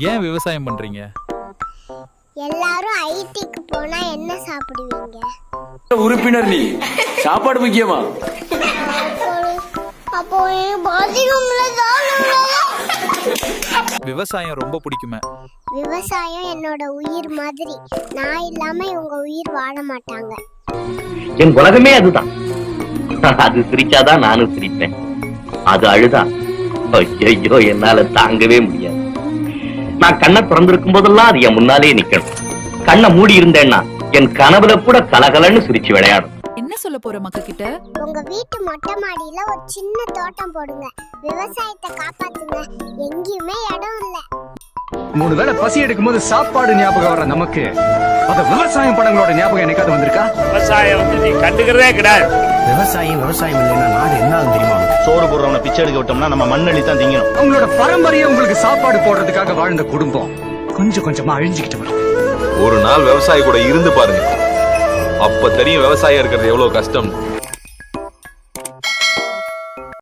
ஏன் விவசாயம் பண்றீங்க? எல்லாரும் ஐடிக்கு போனா என்ன சாப்பிடுவீங்க? உறுப்பினர் நீ சாப்பாடு முக்கியமா? அப்போ பாத்ரூம்ல விவசாயம் ரொம்ப பிடிக்குமே. விவசாயம் என்னோட உயிர் மாதிரி. நான் இல்லாம இவங்க உயிர் வாழ மாட்டாங்க. என் உலகமே அதுதான். அது சிரிச்சாதான் நானும் சிரிப்பேன். அது அழுதா ஐயோ என்னால தாங்கவே முடியாது. நான் கண்ணை திறந்திருக்கும் போதெல்லாம் அது என் முன்னாலே நிக்கணும். கண்ணை மூடி இருந்தேன்னா என் கனவுல கூட கலகலன்னு சிரிச்சு விளையாடும். என்ன சொல்ல போற மக்கள் கிட்ட? உங்க வீட்டு மொட்டை மாடியில ஒரு சின்ன தோட்டம் போடுங்க. விவசாயத்தை காப்பாத்துங்க. எங்கேயுமே இடம் இல்ல. 3 வேளை பசி எடுக்கும் போது சாப்பாடு ஞாபகம் வர நமக்கு அத விவசாயம் படங்களோட ஞாபகம் என்னைக்காவது வந்திருக்கா? விவசாயம் நீ கண்டுக்கிறதே கிடையாது. விவசாயம் இல்லைன்னா நாடு என்ன தெரியுமா? சோறு போடுறவனை பிச்சை எடுக்க விட்டோம்னா நம்ம மண்ணளி தான் திங்கணும். அவங்களோட பரம்பரையை உங்களுக்கு சாப்பாடு போடுறதுக்காக வாழ்ந்த குடும்பம் கொஞ்சம் கொஞ்சமா அழிஞ்சுக்கிட்டு வரும். ஒரு நாள் விவசாயி கூட இருந்து பாருங்க, அப்ப தெரியும் விவசாயம் இருக்கிறது எவ்வளவு கஷ்டம்.